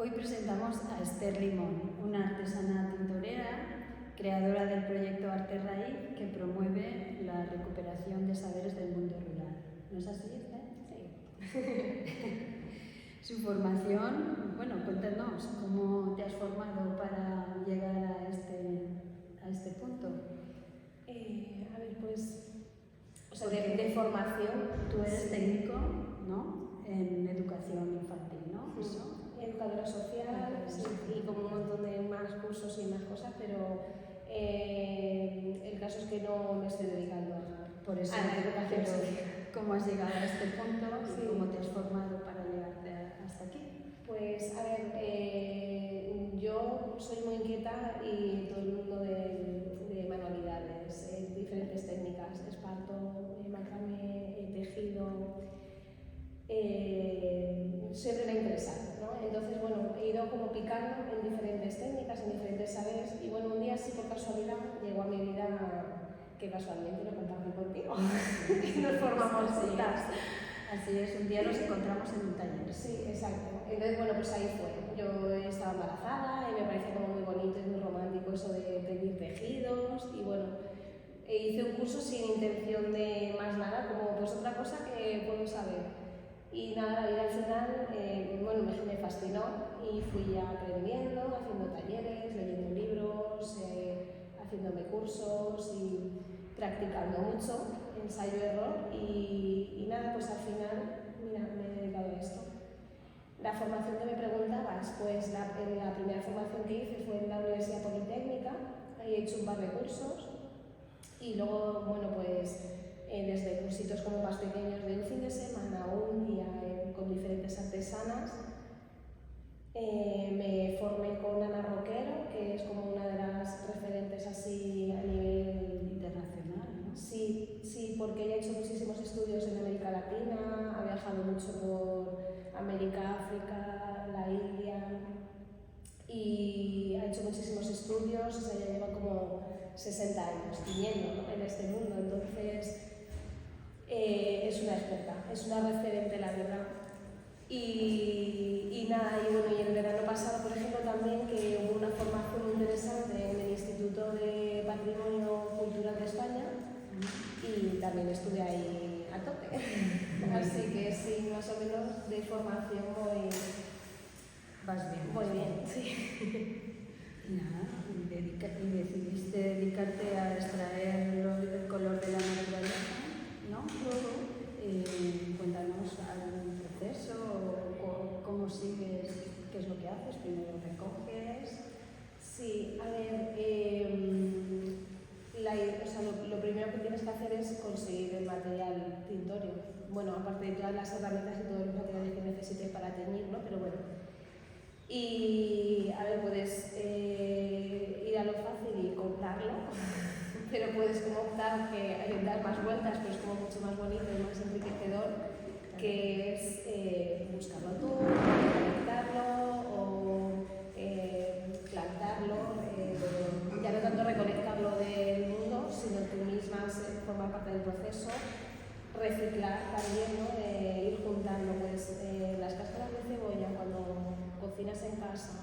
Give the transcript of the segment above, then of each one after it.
Hoy presentamos a Esther Limón, una artesana tintorera, creadora del proyecto Arte Raíz, que promueve la recuperación de saberes del mundo rural. ¿No es así, Esther? Sí. Su formación, bueno, cuéntanos, ¿cómo te has formado para llegar a este punto? A ver, pues, o sea, Porque de formación. Tú eres sí. técnico, ¿no?, en educación infantil, ¿no? ¿Eso? Educadora social, sí, y como un montón de más cursos y más cosas, pero el caso es que no me estoy dedicando Por eso, a la educación social. ¿Cómo has llegado a este punto? Sí. ¿Cómo te has formado para llegarte hasta aquí? Pues, a ver, yo soy muy inquieta y todo el mundo de manualidades, diferentes técnicas, esparto, macramé, tejido, siempre me ha interesado, ¿no? Entonces, bueno, he ido como picando en diferentes técnicas, en diferentes saberes y bueno, un día sí por casualidad llegó a mi vida, que casualmente lo comparto contigo, nos formamos juntas. Así es, un día nos encontramos en un taller. Sí, exacto. Entonces, bueno, pues ahí fue. Yo estaba embarazada y me parecía como muy bonito y muy romántico eso de teñir tejidos y bueno, hice un curso sin intención de más nada, como pues otra cosa que puedo saber. Y nada, la vida al final, bueno, me fascinó y fui aprendiendo, haciendo talleres, leyendo libros, haciéndome cursos y practicando mucho, ensayo-error y nada, pues al final, mira, me he dedicado a esto. La formación que me preguntabas, pues la primera formación que hice fue en la Universidad Politécnica, ahí he hecho un par de cursos y luego, bueno, pues desde cursitos como más pequeños de un fin de semana o un día con diferentes artesanas. Me formé con Ana Roquero, que es como una de las referentes así a nivel internacional, ¿no? Sí, sí, porque ella ha hecho muchísimos estudios en América Latina, ha viajado mucho por América, África, la India y ha hecho muchísimos estudios, o sea, ella lleva como 60 años tiñendo, ¿no?, en este mundo, entonces es una experta, es una referente, la verdad. Y nada, y bueno, y el verano pasado, por ejemplo, también que hubo una formación muy interesante en el Instituto de Patrimonio Cultural de España y también estuve ahí a tope. Así que sí, más o menos de formación Vas bien. Voy bien, sí. Y nada, y decidiste dedicarte a extraer el color de la naturaleza, ¿no? Cuéntanos algún proceso o cómo sigues, qué es lo que haces, primero recoges. Sí, a ver, lo primero que tienes que hacer es conseguir el material tintorio. Bueno, aparte de todas las herramientas y todos los materiales que necesites para teñir, ¿no? Pero bueno. Y a ver, puedes ir a lo fácil y comprarlo, pero puedes como optar que dar más vueltas, pero es como mucho más bonito y más enriquecedor, que es buscarlo tú, recolectarlo o plantarlo, ya no tanto recolectarlo del mundo, sino tú misma formar parte del proceso, reciclar también, ¿no? Ir juntando pues, las cáscaras de cebolla cuando cocinas en casa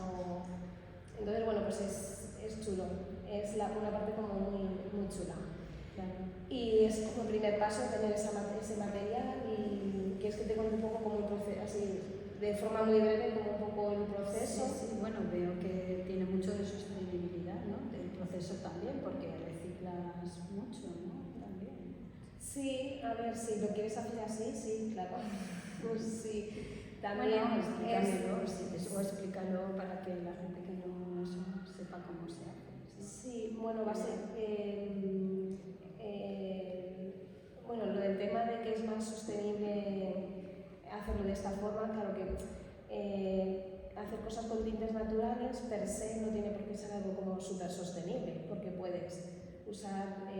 entonces bueno, pues es chulo, es una parte como muy chula. Claro. Y es como el primer paso tener ese material y que es que te cuente un poco como el proceso, así de forma muy breve, como un poco el proceso. Sí, bueno, veo que tiene mucho de sostenibilidad, ¿no? Del proceso también, porque reciclas mucho, ¿no? También. Sí, a ver, si lo quieres hacer así, sí, claro. Pues sí. También bueno, explícalo para que la gente que no sepa cómo se hace. Sí, bueno, va a ser bueno, lo del tema de que es más sostenible hacerlo de esta forma, claro que hacer cosas con tintes naturales per se no tiene por qué ser algo como súper sostenible, porque puedes usar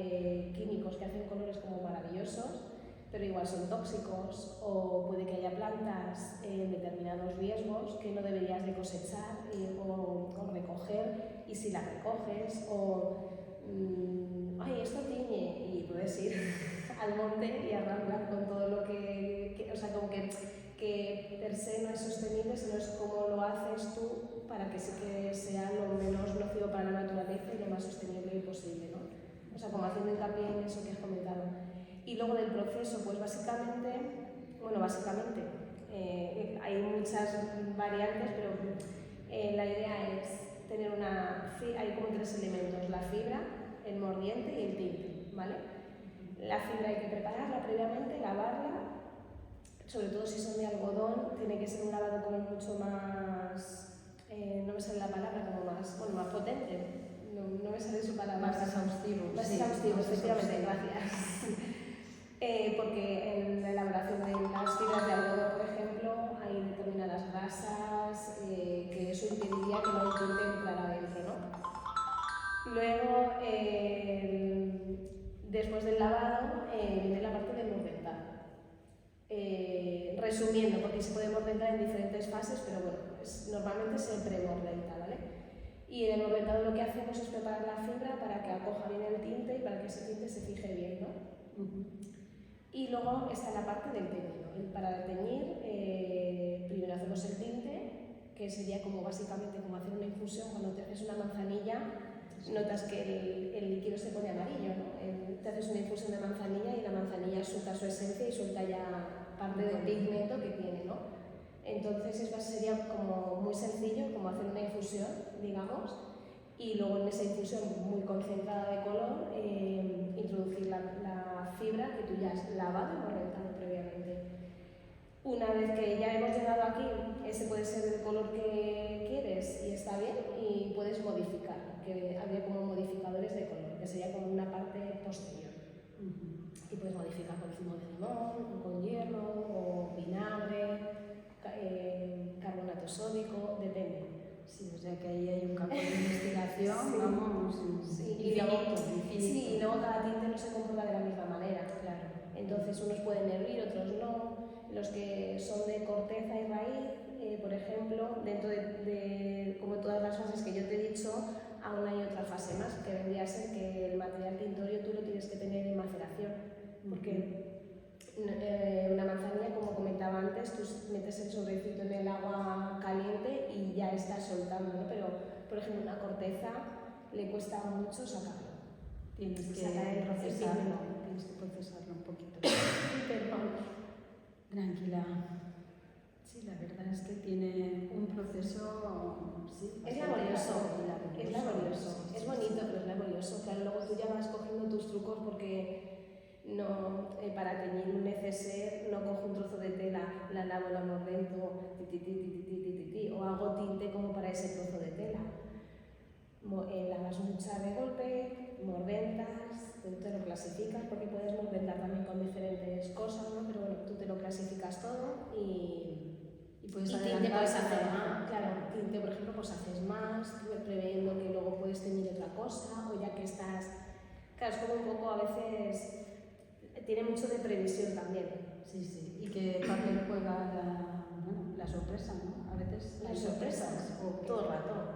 químicos que hacen colores como maravillosos, pero igual son tóxicos, o puede que haya plantas en determinados riesgos que no deberías de cosechar o recoger, y si las recoges, ay, esto tiñe, y puedes ir al monte y arrancar con todo lo que o sea, como que per se no es sostenible, sino es cómo lo haces tú para que sí que sea lo menos nocivo para la naturaleza y lo más sostenible posible, ¿no? O sea, como haciendo hincapié en eso que has comentado. Y luego del proceso, pues básicamente, hay muchas variantes, pero la idea es tener hay como 3 elementos: la fibra, el mordiente y el tinte, ¿vale? La fibra hay que prepararla previamente, lavarla, sobre todo si son de algodón, tiene que ser un lavado como mucho más, no me sale la palabra, como más potente, no me sale su palabra. Más exhaustivo. Más exhaustivo, efectivamente, gracias. Porque en la elaboración de las fibras de algodón, por ejemplo, hay determinadas grasas que eso impediría que no intenten entrar adentro, ¿no? Luego, después del lavado, viene la parte de mordentar. Resumiendo, porque se puede mordentar en diferentes fases, pero bueno, normalmente se premordenta, ¿vale? Y en el mordentado lo que hacemos es preparar la fibra para que acoja bien el tinte y para que ese tinte se fije bien, ¿no? Y luego está la parte del teñido. Para teñir, primero hacemos el tinte, que sería como básicamente como hacer una infusión. Cuando te haces una manzanilla, notas que el líquido se pone amarillo, ¿no? Te haces una infusión de manzanilla y la manzanilla suelta su esencia y suelta ya parte del pigmento que tiene, ¿no? Entonces sería como muy sencillo, como hacer una infusión, digamos, y luego en esa infusión muy concentrada de color introducir la fibra que tú ya has lavado y mordentado previamente. Una vez que ya hemos llegado aquí, ese puede ser el color que quieres y está bien, y puedes modificar, que habría como modificadores de color, que sería como una parte posterior. Y puedes modificar con zumo de limón, o con hierro, o vinagre, carbonato sódico, depende. Sí, o sea que ahí hay un campo de investigación, Sí. vamos, infinito. Sí, y luego cada tinte no se comporta de la misma manera. Claro. Entonces unos pueden hervir, otros no. Los que son de corteza y raíz, por ejemplo, dentro de como todas las fases que yo te he dicho, aún hay otra fase más, que vendría a ser que el material tintorio tú lo tienes que tener en maceración, porque una manzanilla, como comentaba antes, tú metes el sobrecito en el agua caliente y ya está soltando, ¿no? Pero, por ejemplo, una corteza le cuesta mucho sacarlo. Tienes que procesarlo un poquito. Perdón. Tranquila. Sí, la verdad es que tiene un proceso. Sí, es laborioso. Es laborioso. Es bonito, pero es laborioso. Claro, luego tú ya vas cogiendo tus trucos porque no, para teñir un neceser no cojo un trozo de tela, la lavo, la mordento, o hago tinte como para ese trozo de tela. Lavas mucha de golpe, mordentas, tú te lo clasificas, porque puedes mordentar también con diferentes cosas, ¿no? Pero bueno, tú te lo clasificas todo y puedes tinte puedes hacer más. Claro, tinte, por ejemplo, pues haces más, preveyendo que luego puedes teñir otra cosa, o ya que estás. Claro, es como un poco a veces. Tiene mucho de previsión también. Sí, y que papel juega la sorpresa, ¿no? A veces las sorpresas, todo el rato,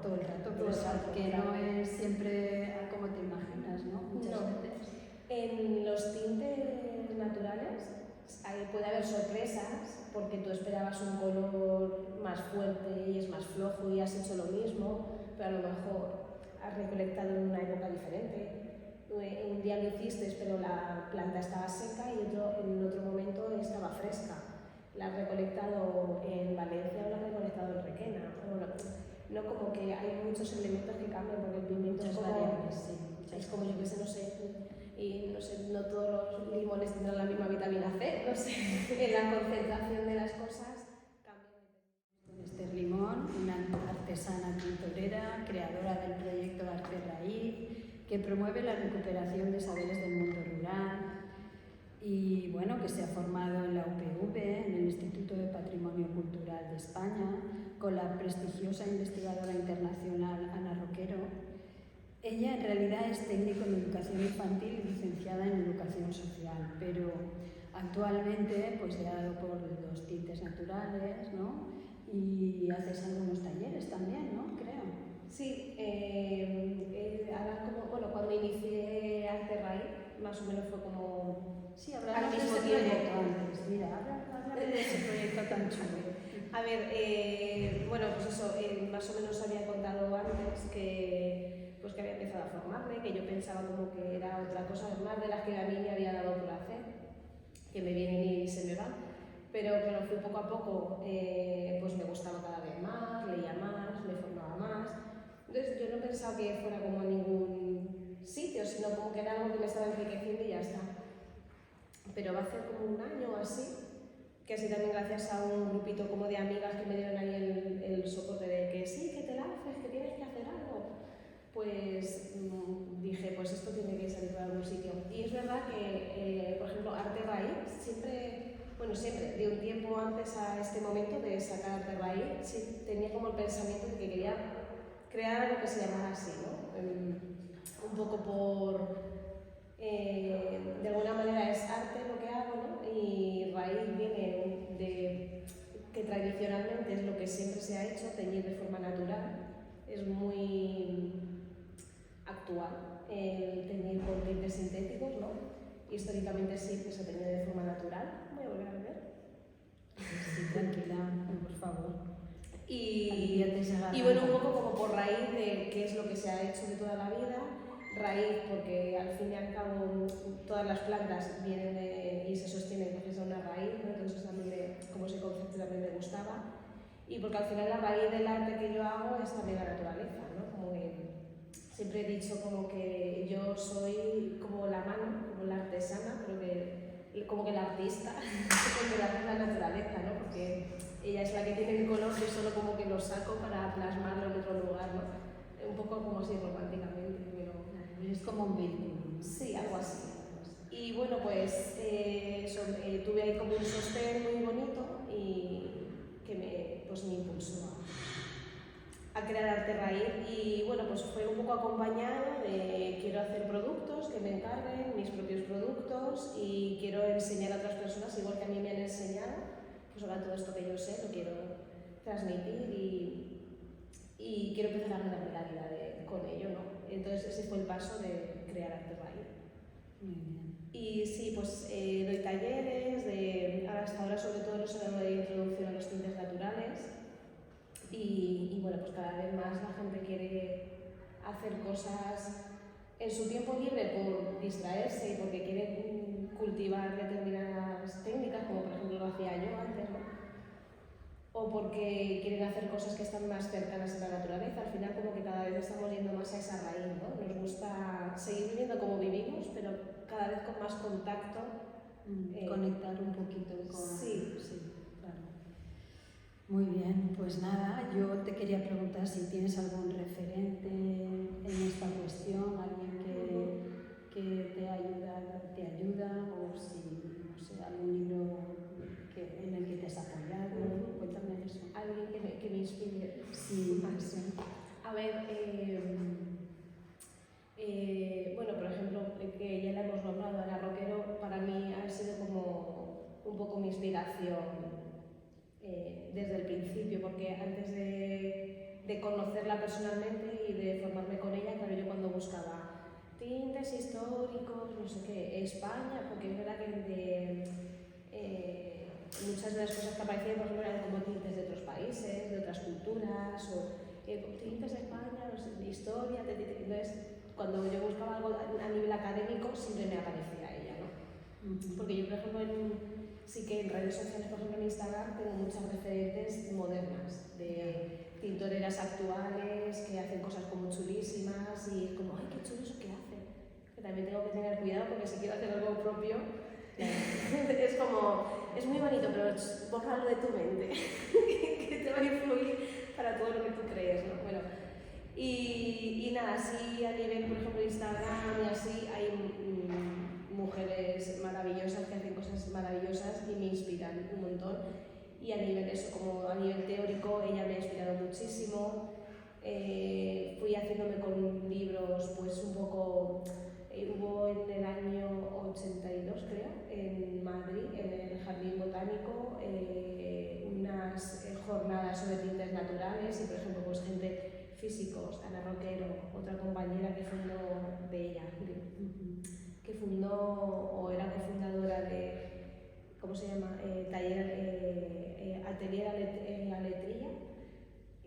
que no es siempre como te imaginas, ¿no? Muchas veces. En los tintes naturales puede haber sorpresas, porque tú esperabas un color más fuerte y es más flojo y has hecho lo mismo, pero a lo mejor has recolectado en una época diferente. Un día lo hiciste, pero la planta estaba seca, y en otro momento estaba fresca. La has recolectado en Valencia o la has recolectado en Requena. No, como que hay muchos elementos que cambian, porque el pimiento es como, yo que sé, no sé, y no sé, no todos los limones tendrán la misma vitamina C, no sé, en la concentración de las cosas cambian. Esther Limón, una artesana tintorera, creadora del proyecto Arte Raíz, que promueve la recuperación de saberes del mundo rural y bueno, que se ha formado en la UPV, en el Instituto de Patrimonio Cultural de España, con la prestigiosa investigadora internacional Ana Roquero. Ella en realidad es técnico en educación infantil y licenciada en educación social, pero actualmente pues se ha dado por los tintes naturales, ¿no? Y haces algunos talleres también, ¿no? Creo. Sí, ahora cuando inicié Arte Raíz, más o menos fue como al mismo tiempo antes. Mira, háblame de ese proyecto tan chulo. A ver, bueno, pues eso, más o menos había contado antes que, pues que había empezado a formarme, que yo pensaba como que era otra cosa más de las que a mí me había dado por hacer, que me vienen y se me van, pero claro, fui poco a poco, pues me gustaba cada vez más, leía más, me formaba más, entonces yo no pensaba que fuera como a ningún sitio, sino como que era algo que me estaba enriqueciendo y ya está. Pero va a hacer como un año o así, que así también gracias a un grupito como de amigas que me dieron ahí el soporte de que sí, que te lances, que tienes que hacer algo, pues dije, pues esto tiene que salir para algún sitio. Y es verdad que, por ejemplo, Arte Raíz, siempre, de un tiempo antes a este momento de sacar Arte Raíz, sí, tenía como el pensamiento de que quería crear algo que se llamara así, ¿no? Un poco por... de alguna manera es arte lo que hago, ¿no? Y raíz viene de que tradicionalmente es lo que siempre se ha hecho, teñir de forma natural. Es muy actual el teñir con tintes sintéticos, ¿no? Históricamente siempre se teñía de forma natural. Voy a volver a ver. Sí, tranquila, por favor. Y bueno, un poco como por raíz de qué es lo que se ha hecho de toda la vida. Raíz, porque al fin y al cabo todas las plantas vienen y se sostienen gracias a una raíz, ¿no? Entonces también como ese concepto también me gustaba. Y porque al final la raíz del arte que yo hago es también la naturaleza, ¿no? Como que siempre he dicho como que yo soy como la mano, como la artesana, pero que como que la artista, porque la hace la naturaleza, ¿no? Porque ella es la que tiene el color, yo solo como que lo saco para plasmarlo en otro lugar, ¿no? Un poco como si románticamente, pero... Es como un vínculo. Sí, algo así. Y bueno, pues tuve ahí como un sostén muy bonito y que me impulsó a crear Arte Raíz. Y bueno, pues fue un poco acompañado de quiero hacer productos que me encarguen, mis propios productos, y quiero enseñar a otras personas igual que a mí me han enseñado, pues ahora todo esto que yo sé lo quiero transmitir y quiero empezar a ganarme la vida con ello, ¿no? Entonces ese fue el paso de crear Arte Raíz. Muy bien. Y sí, pues doy talleres, hasta ahora sobre todo los he dado de introducción a los tintes naturales y bueno, pues cada vez más la gente quiere hacer cosas en su tiempo libre por distraerse y porque quiere cultivar determinadas técnicas, como por ejemplo lo hacía yo antes, ¿no? O porque quieren hacer cosas que están más cercanas a la naturaleza. Al final como que cada vez estamos yendo más a esa raíz, ¿no? Nos gusta seguir viviendo como vivimos, pero cada vez con más contacto. Conectar un poquito con... Sí. Sí, claro. Muy bien, pues nada, yo te quería preguntar si tienes algún referente en esta cuestión, alguien que te ayuda o si, no sé, algún libro en el que te has apoyado. Cuéntame eso. Alguien que me inspire. Sí, sí. A ver, bueno, por ejemplo, que ya la hemos nombrado, Ana Roquero, para mí ha sido como un poco mi inspiración desde el principio, porque antes de conocerla personalmente y de formarme con ella, claro, yo cuando buscaba tintes históricos, no sé qué, España, porque es verdad que muchas de las cosas que aparecían, por ejemplo, eran como tintes de otros países, de otras culturas, o tintes de España, no sé, de historia, entonces cuando yo buscaba algo a nivel académico siempre me aparecía ella, ¿no? Porque yo, por ejemplo, sí que en redes sociales, por ejemplo en Instagram, tengo muchas referentes modernas de tintoreras actuales que hacen cosas como chulísimas y es como, ay, qué chulo eso que hace. Que también tengo que tener cuidado porque si quiero hacer algo propio, es como, es muy bonito, pero bórralo de tu mente, que te va a influir para todo lo que tú crees, ¿no? Bueno, y nada, así a nivel, por ejemplo, Instagram y así, hay mujeres maravillosas que hacen cosas maravillosas y me inspiran un montón. Y a nivel eso, como a nivel teórico, ella me ha inspirado muchísimo. Fui haciéndome con libros, pues un poco... hubo en el año 82, creo, en Madrid, en el Jardín Botánico, unas jornadas sobre tintes naturales y, por ejemplo, pues gente, físicos, Ana Roquero, otra compañera que fundó de ella, que fundó o era cofundadora de, ¿cómo se llama? Taller Atelier en la Letrilla,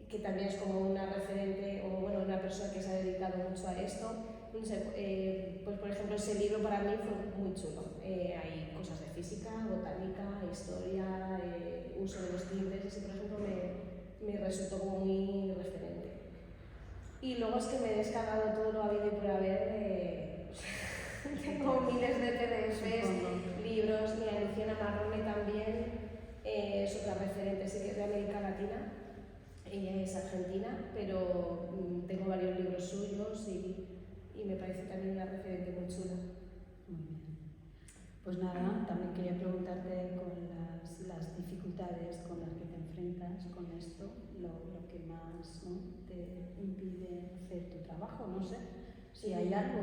que también es como una referente o bueno, una persona que se ha dedicado mucho a esto. No sé, pues por ejemplo ese libro para mí fue muy chulo. Hay cosas de física, botánica, historia, uso de los tintes, ese por ejemplo me resultó como muy referente. Y luego es que me he descargado todo lo habido y por haber, tengo miles de PDFs, libros, mira, Luciana Marrone también es otra referente, sí que es de América Latina, ella es argentina, pero tengo varios libros suyos y me parece también una referente muy chula. Muy bien. Pues nada, también quería preguntarte con las dificultades con las que te enfrentas con esto, lo que más, ¿no?, te impide hacer tu trabajo, no sé, si hay algo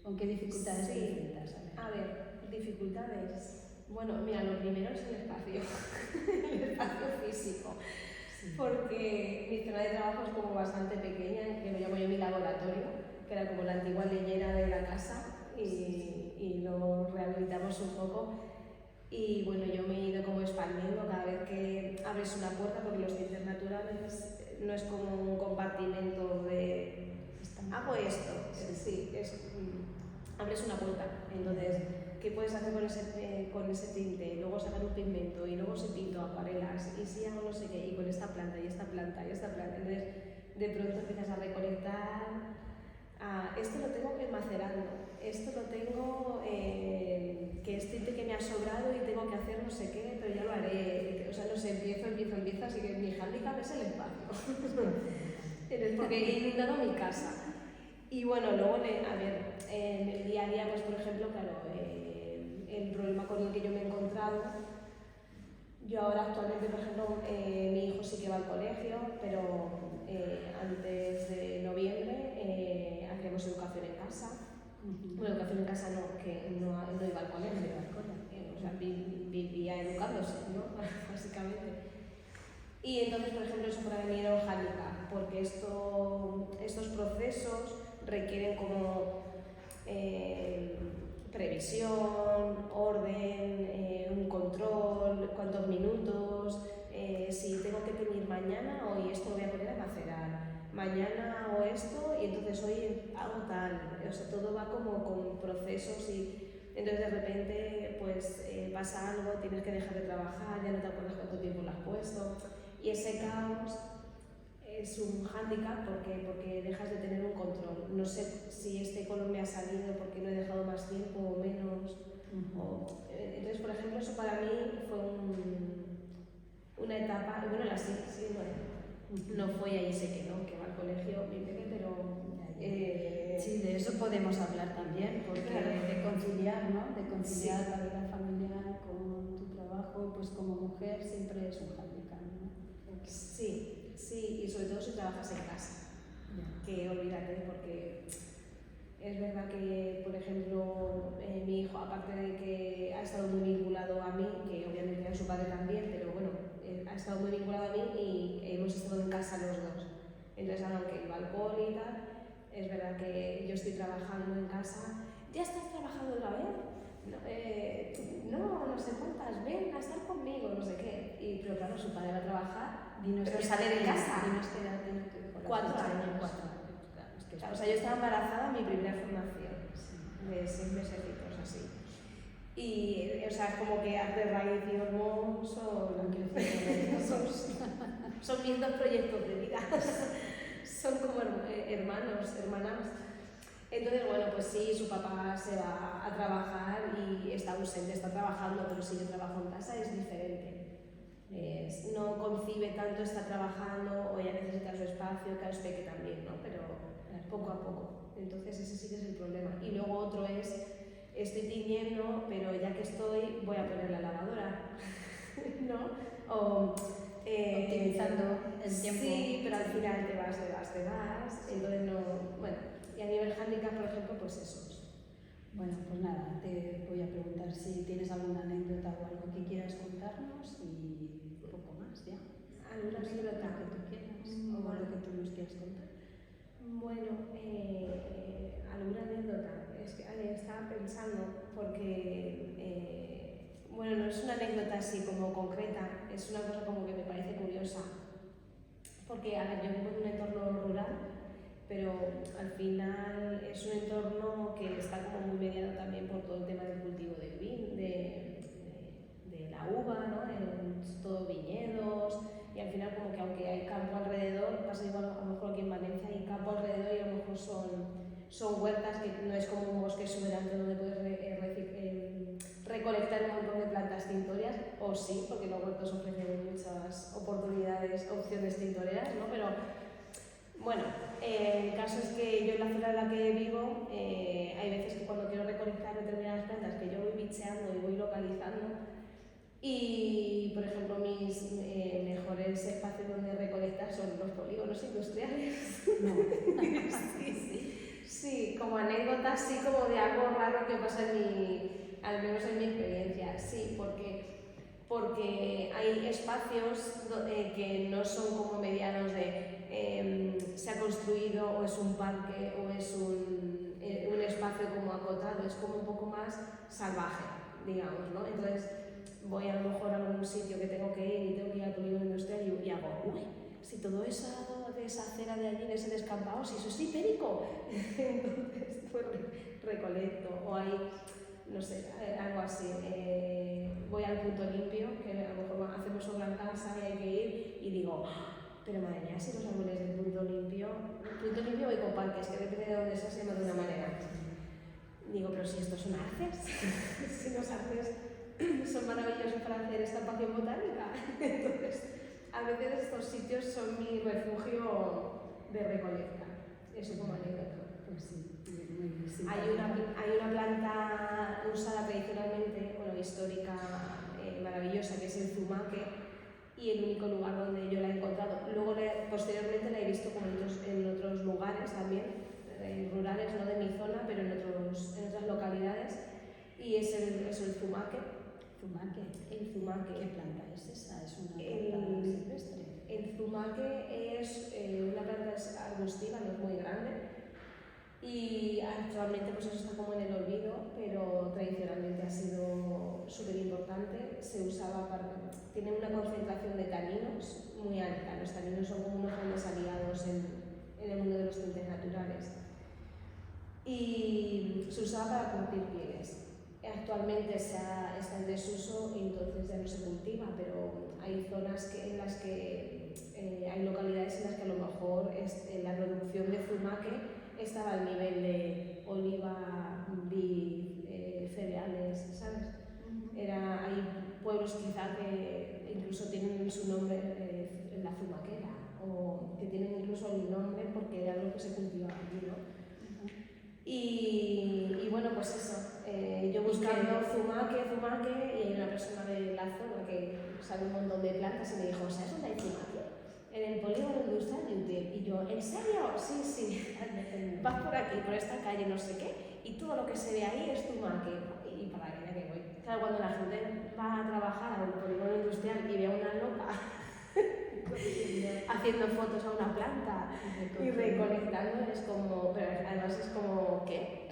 ¿con qué dificultades te enfrentas? A ver, dificultades. Bueno, mira, lo primero es el espacio, el espacio físico. Sí. Porque mi zona de trabajo es como bastante pequeña, que lo llamo yo mi laboratorio, que era como la antigua leñera de la casa y lo rehabilitamos un poco. Y bueno, yo me he ido como expandiendo cada vez que abres una puerta, porque los tintes naturales no es como un compartimento de hago esto, sí, abres una puerta, entonces ¿qué puedes hacer con ese tinte? Luego sacar un pigmento y luego se pinto acuarelas y si hago no sé qué, y con esta planta y esta planta y esta planta, entonces de pronto empiezas a recolectar. Esto lo tengo que macerando, esto lo tengo que es tinte que me ha sobrado y tengo que hacer no sé qué, pero ya lo haré, o sea, no sé, empiezo, así que mi hándicap es el espacio, porque he inundado mi casa. Y bueno, luego, a ver, en el día a día, pues por ejemplo, claro, el problema con el que yo me he encontrado, yo ahora actualmente, por ejemplo, mi hijo sí que va al colegio, pero antes de noviembre hacíamos educación en casa. Bueno, educación en casa no, que no iba al colegio, o sea, vivía educándose, ¿no? Básicamente. Y entonces, por ejemplo, eso para mí era un hándicap, porque estos procesos requieren como previsión, orden, un control, cuántos minutos, si tengo que teñir mañana, hoy esto lo voy a poner a macerar, mañana hago esto y entonces hoy hago tal, o sea, todo va como con procesos y entonces de repente pues pasa algo, tienes que dejar de trabajar, ya no te acuerdas cuánto tiempo lo has puesto y ese caos es un hándicap porque dejas de tener un control. No sé si este color me ha salido porque no he dejado más tiempo o menos. Entonces, por ejemplo, eso para mí fue una etapa, bueno, no fue ahí sé que no, que va al colegio, pero... sí, de eso podemos hablar también, porque claro, de conciliar, ¿no? De conciliar sí, la vida familiar con tu trabajo, pues como mujer siempre es un hándicap, ¿no? Sí. Sí, y sobre todo si trabajas en casa, que olvídate, porque es verdad que, por ejemplo, mi hijo, aparte de que ha estado muy vinculado a mí, que obviamente a su padre también, pero bueno, ha estado muy vinculado a mí y hemos estado en casa los dos. Entonces, aunque iba al cole y tal, es verdad que yo estoy trabajando en casa. ¿Ya estás trabajando otra vez? No sé cuántas, ven a estar conmigo, no sé qué. Pero claro, su padre va a trabajar, pero sale de casa. 4 años. Claro, o sea, yo estaba embarazada en mi primera formación, de 6 mesecitos así. Y, o sea, como que de raíz y hormón son mis dos proyectos de vida. Son como hermanas. Entonces, bueno, pues sí, su papá se va a trabajar y está ausente, está trabajando, pero si yo trabajo en casa es diferente. No concibe tanto estar trabajando o ya necesita su espacio, claro, es peque también, ¿no? Pero poco a poco. Entonces ese sí que es el problema. Y luego otro es, estoy tiñendo, pero ya que estoy, voy a poner la lavadora, ¿no? O optimizando el tiempo. Sí, pero al final te vas, entonces no, bueno, y a nivel handicap, por ejemplo, pues eso. Bueno, pues nada, te voy a preguntar si tienes alguna anécdota o algo que quieras contarnos y poco más, ¿ya? ¿Alguna anécdota que tú quieras o algo que tú nos quieras contar? Bueno, alguna anécdota, es que estaba pensando porque, bueno, no es una anécdota así como concreta, es una cosa como que me parece curiosa. Porque, a ver, yo vivo en un entorno rural, pero al final es un entorno que está como muy mediado también por todo el tema del cultivo del vino, de la uva, ¿no? Todo viñedos, y al final como que aunque hay campo alrededor, pasa igual a lo mejor aquí en Valencia hay campo alrededor y a lo mejor son huertas que no es como un bosque exuberante donde puedes recolectar un montón de plantas tintorias, o sí, porque los huertos ofrecen muchas oportunidades, opciones tintoreras, ¿no? Pero bueno, el caso es que yo en la zona en la que vivo, hay veces que cuando quiero recolectar determinadas plantas que yo voy bicheando y voy localizando, y por ejemplo mis mejores espacios donde recolectar son los polígonos industriales. No. Sí, como anécdota, así como de algo raro que pasa al menos en mi experiencia, sí, porque hay espacios que no son como medianos de se ha construido o es un parque o es un espacio como acotado, es como un poco más salvaje, digamos, ¿no? Entonces voy a lo mejor a algún sitio que tengo que ir y tengo que ir al polígono industrial y hago, uy, si todo eso de esa acera de allí, de ese descampado, si eso es hipérico, entonces pues recolecto, o hay, no sé, algo así, voy al punto limpio, que a lo mejor hacemos obra en casa y hay que ir, y digo, pero madre mía, si los árboles del punto limpio o ecoparques, que depende de dónde se llama de una manera. Digo, pero si estos son arces, si los arces son maravillosos para hacer estampación botánica. Entonces, a veces estos sitios son mi refugio de recolecta. Eso como anécdota. Pues sí, muy simpática. Hay una planta usada tradicionalmente, bueno, histórica, maravillosa, que es el zumaque, y el único lugar donde yo la he encontrado. Luego, posteriormente, la he visto como en otros lugares también, rurales, no de mi zona, pero en otras localidades, y es el zumaque. ¿Zumaque? El zumaque. ¿Qué planta es esa? ¿Es una planta silvestre? El zumaque es una planta arbustiva, no es muy grande, y actualmente pues eso está como en el olvido, pero tradicionalmente ha sido súper importante. Se usaba tiene una concentración de taninos muy alta. Los taninos son como unos grandes aliados en el mundo de los tintes naturales, y se usaba para curtir pieles. Actualmente está en desuso y entonces ya no se cultiva, pero hay zonas en las que hay localidades en las que a lo mejor la producción de zumaque estaba al nivel de oliva, vid, cereales, ¿sabes? Hay pueblos quizá que incluso tienen su nombre la zumaquera, o que tienen incluso el nombre porque era lo que se cultivaba allí, ¿no? Y bueno, pues eso, yo buscando zumaque, y hay una persona de la zona que sabe un montón de plantas y me dijo, ¿sabes dónde hay zumaque? En el polígono industrial de UTE. Y yo, ¿en serio? Sí, vas por aquí, por esta calle, no sé qué, y todo lo que se ve ahí es zumaque. Y para la vida que voy. Claro, cuando la gente va a trabajar al polígono industrial y ve a una loca haciendo fotos a una planta y recolectando, es como, pero además es como, ¿qué?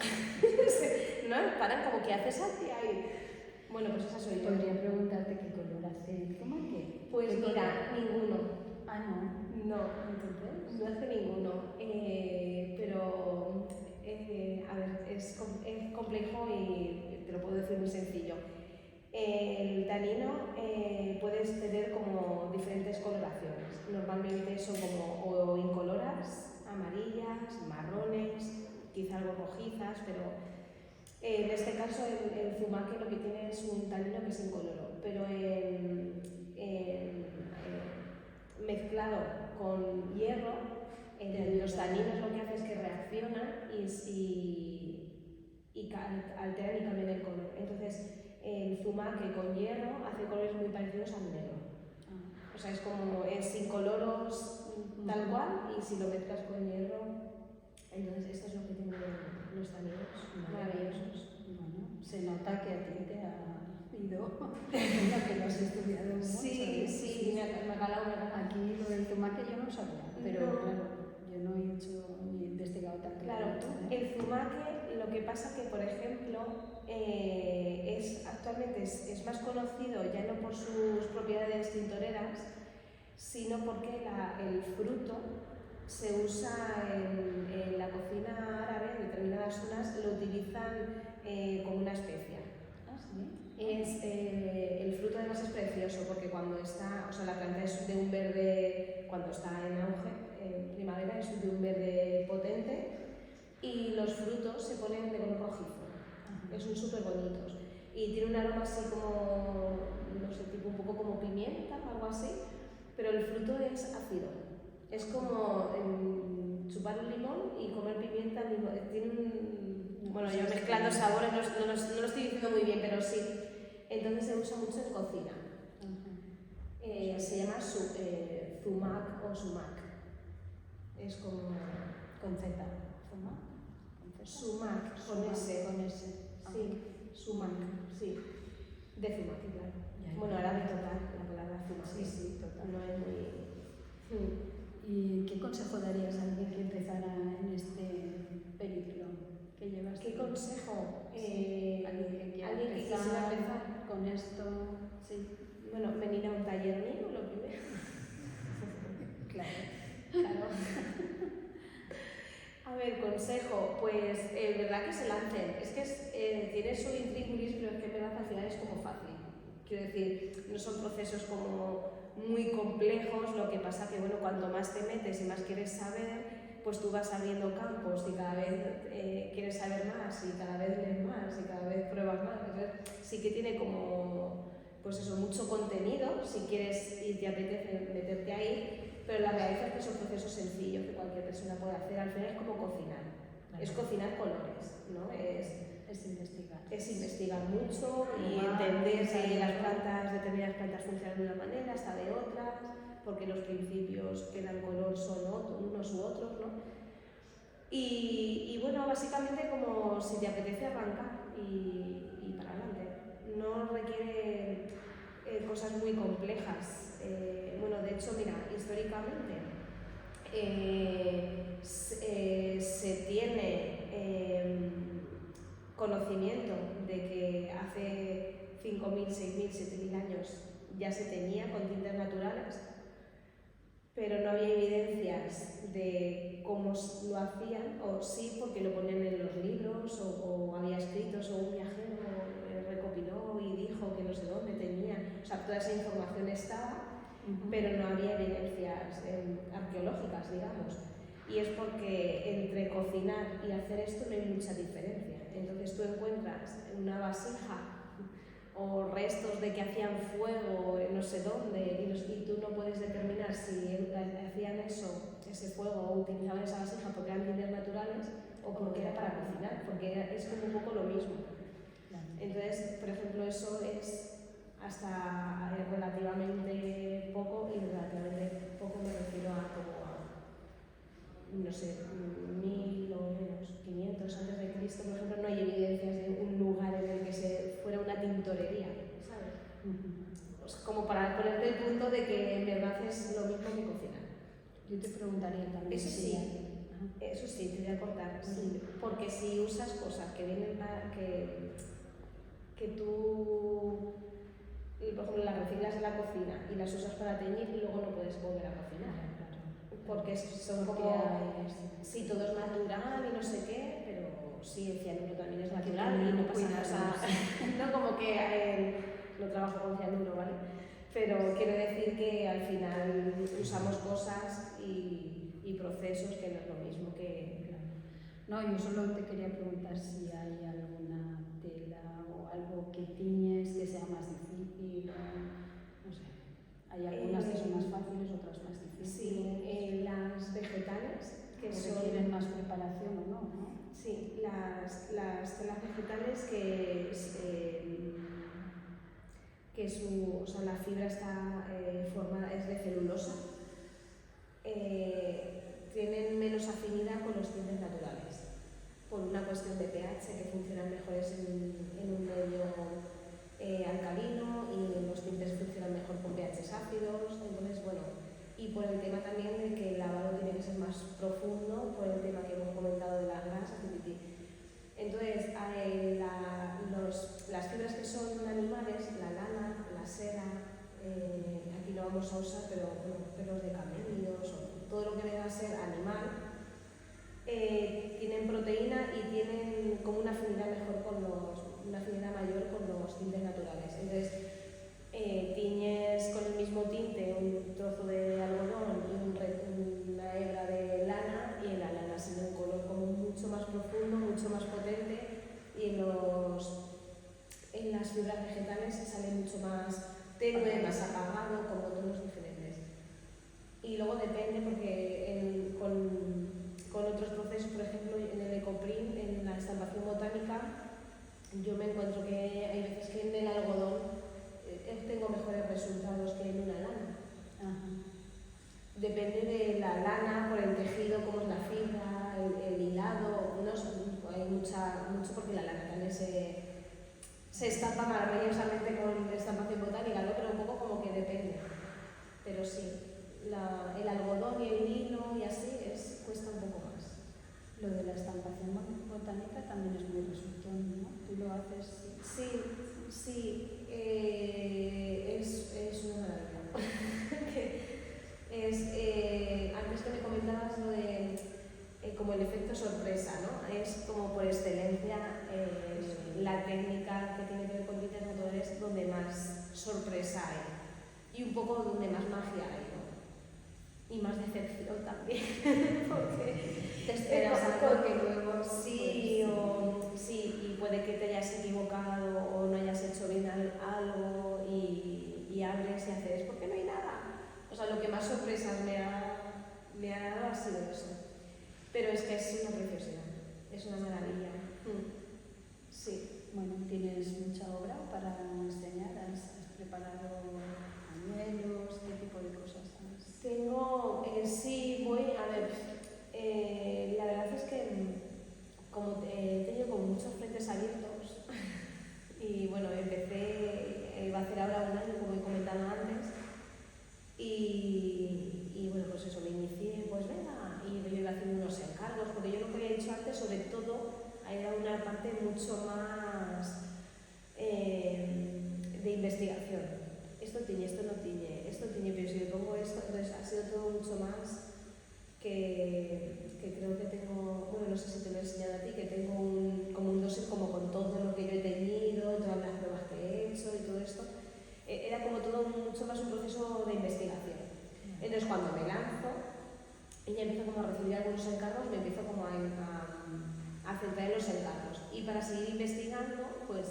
¿No? Paran como, ¿qué haces aquí ahí? Bueno, pues esa soy yo. Podría preguntarte qué color hace el zumaque. Pues mira, ninguno. Ah, no. No, Entonces, no hace ninguno. Pero, a ver, es complejo y te lo puedo decir muy sencillo. El tanino puedes tener como diferentes coloraciones. Normalmente son como o incoloras, amarillas, marrones, quizá algo rojizas, pero en este caso el zumaque lo que tiene es un tanino que es incoloro, pero mezclado con hierro, los taninos lo que hace es que reaccionan y alteran y cambian el color. Entonces, el zumaque con hierro hace colores muy parecidos al negro. O sea, es incoloros tal cual, y si lo mezclas con hierro, entonces esto es lo que tienen los taninos maravillosos. Bueno, se nota que a ti te ha ido que lo has estudiado mucho. Sí, me ha calado. Aquí lo del zumaque yo no sabía, pero No. claro, yo no he hecho ni he investigado tanto. Claro, el zumaque lo Lo que pasa que, por ejemplo, actualmente es más conocido ya no por sus propiedades tintoreras, sino porque el fruto se usa en la cocina árabe, en determinadas zonas lo utilizan como una especia. Ah, sí. El fruto además es precioso porque cuando está, o sea, la planta es de un verde, cuando está en auge, en primavera es de un verde potente y los frutos se ponen de color rojizo. Son súper bonitos y tiene un aroma así como, no sé, tipo un poco como pimienta o algo así, pero el fruto es ácido. Es como chupar un limón y comer pimienta. Tiene bueno, yo mezclando sabores no lo estoy diciendo muy bien, pero sí. Entonces se usa mucho en cocina. Se llama zumac o sumac. Es como... Con Z. Sumac, con S. Con S. Sí, sumac, sí. De zumac, claro. Ya. Bueno, ahora de total la palabra zumac. Sí, total. No es muy... ¿Y qué consejo darías a alguien que empezara en este periplo que llevas? ¿Qué consejo? Alguien que quiera ¿Alguien que quisiera empezar con esto, sí. Bueno, venir a un taller mío, lo primero. Claro. A ver, consejo, pues verdad que se lancen. Es que tiene su intríngulis, pero es que en verdad al final es como fácil. Quiero decir, no son procesos como muy complejos, lo que pasa que, bueno, cuanto más te metes y más quieres saber, pues tú vas abriendo campos y cada vez quieres saber más y cada vez lees más y cada vez pruebas más. Entonces, sí que tiene como, pues eso, mucho contenido, si quieres y te apetece meterte ahí, pero la realidad es que son procesos sencillos que cualquier persona puede hacer. Al final es como cocinar, es cocinar colores, ¿no? Es investigar. Es investigar mucho y entender que determinadas plantas funcionan de una manera, hasta de otras, porque los principios que dan color son unos u otros, ¿no? Y bueno, básicamente como si te apetece arrancar y para adelante. No requiere cosas muy complejas. Bueno, de hecho, mira, históricamente se tiene conocimiento de que hace 5.000, 6.000, 7.000 años ya se tenía con tintes naturales, pero no había evidencias de cómo lo hacían, o sí porque lo ponían en los libros, o había escritos, o un viajero recopiló y dijo que no sé dónde tenía, o sea, toda esa información estaba, pero no había evidencias arqueológicas, digamos. Y es porque entre cocinar y hacer esto no hay mucha diferencia. Entonces tú encuentras una vasija o restos de que hacían fuego no sé dónde y tú no puedes determinar si hacían ese fuego o utilizaban esa vasija porque eran tintes naturales o porque era para cocinar, porque es como un poco lo mismo. Entonces, por ejemplo, eso es hasta relativamente poco, y relativamente poco me refiero a como no sé, 1000 o menos, 500 antes de Cristo, por ejemplo, no hay evidencias de un lugar en el que se fuera una tintorería, ¿sabes? Pues como para ponerte el punto de que en verdad es lo mismo que cocinar. Yo te preguntaría también. Eso sí, te voy a cortar, sí, porque si usas cosas que vienen que tú, por ejemplo, las reciclas en la cocina y las usas para teñir y luego no puedes volver a cocinar. Porque son como, sí, todo es natural y no sé qué, pero sí, el cianuro también es natural y no pasa nada. No como que no trabajo con cianuro, ¿vale? Pero quiero decir que al final usamos cosas y procesos que no es lo mismo que... No, yo solo te quería preguntar si hay alguna tela o algo que tiñes que sea más difícil, no sé. Hay algunas que son más fáciles, otras más difíciles. Sí, las vegetales que requieren más preparación o no, ¿no? Sí, las telas vegetales o sea, la fibra está formada, es de celulosa, tienen menos afinidad con los tintes naturales, por una cuestión de pH, que funcionan mejores en un medio alcalino, y los tintes funcionan mejor con pHs ácidos. Entonces, bueno, y por el tema también de que el lavado tiene que ser más profundo, por el tema que hemos comentado de las grasas, Entonces, las fibras que son animales, la lana, la seda, aquí no vamos a usar, pero bueno, pelos de camellos o todo lo que venga a ser animal, tienen proteína y tienen como una afinidad una afinidad mayor con los tintes naturales. Entonces, tiñes con el mismo tinte un trozo de algodón y una hebra de lana, y en la lana se ve un color como mucho más profundo, mucho más potente, y en las fibras vegetales sale mucho más tenue, más apagado, como tonos diferentes. Y luego depende, porque con otros procesos, por ejemplo, en el ecoprint, en la estampación botánica, yo me encuentro que hay veces que en el algodón tengo mejores resultados que en una lana. Ajá. Depende de la lana, por el tejido, cómo es la fibra, el hilado, no sé, hay mucho porque la lana también se estampa maravillosamente con estampación botánica, ¿no? Pero un poco como que depende. Pero sí, el algodón y el hilo y así cuesta un poco más. Lo de la estampación botánica también es muy resultón, ¿no? Tú lo haces. Sí, es una maravilla. Antes que me comentabas lo de como el efecto sorpresa, ¿no? Es como por excelencia la técnica que tiene que ver con tintes naturales donde más sorpresa hay y un poco donde más magia hay, ¿no? Y más decepción también, porque te esperas algo que luego sí, y puede que te hayas equivocado o no hayas hecho bien algo y abres y haces, ¿por qué no hay nada? O sea, lo que más sorpresas me ha dado ha sido eso. Pero es que es una preciosidad, es una maravilla. Sí. Bueno, ¿tienes mucha obra para enseñar? ¿Has preparado pañuelos? ¿Qué tipo de cosas has? Tengo, sí, a ver, la verdad es que como he tenido como muchos frentes abiertos y bueno, va a hacer ahora un año, como he comentado antes, y bueno, pues eso, me inicié, pues venga, y yo iba haciendo unos encargos, porque yo lo que había hecho antes, sobre todo, era una parte mucho más de investigación. Esto tiñe, esto no tiñe, esto tiñe, pero si le pongo esto, entonces ha sido todo mucho más que creo que tengo, bueno, no sé si te lo he enseñado a ti, que tengo como un dossier como con todo lo que yo he teñido, todas las pruebas que he hecho y todo esto. Era como todo mucho más un proceso de investigación. Entonces cuando me lanzo y ya empiezo como a recibir algunos encargos, me empiezo como a centrar en los encargos. Y para seguir investigando, pues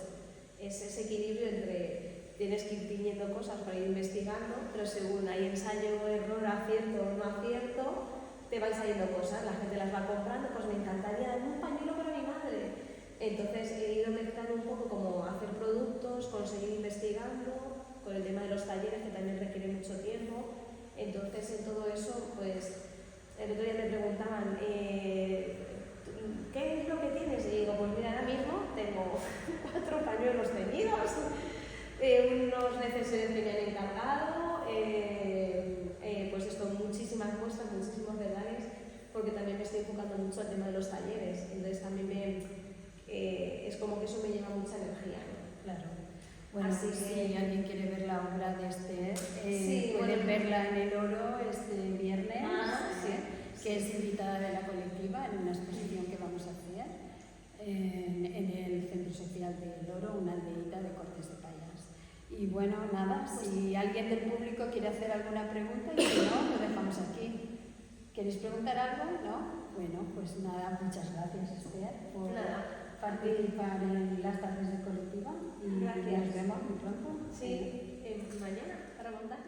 es ese equilibrio entre tienes que ir tiñendo cosas para ir investigando, pero según hay ensayo, error, acierto o no acierto, te van saliendo cosas, la gente las va comprando, pues me encantaría darme un pañuelo para mi madre. Entonces he ido mezclando un poco como hacer productos, conseguir investigando, con el tema de los talleres que también requiere mucho tiempo. Entonces en todo eso, pues el otro día me preguntaban ¿qué es lo que tienes? Y digo, pues mira, ahora mismo tengo 4 pañuelos teñidos, unos necesarios que me han encargado, pues esto, muchísimas muestras, muchísimos regales, porque también me estoy enfocando mucho al tema de los talleres, entonces también es como que eso me lleva mucha energía, ¿no? Claro. Bueno, así si alguien quiere ver la obra de Esther, sí, pueden verla en el Oro este viernes, sí. que es invitada de la colectiva en una exposición que vamos a hacer en el Centro Social del Oro, una aldeíta de Cortes de Payas. Y bueno, nada, si alguien del público quiere hacer alguna pregunta, y si no, lo dejamos aquí. ¿Queréis preguntar algo? ¿No? Bueno, pues nada, muchas gracias, Esther, por participar en las tardes de colectiva y gracias. nos vemos muy pronto. Sí, mañana para montar.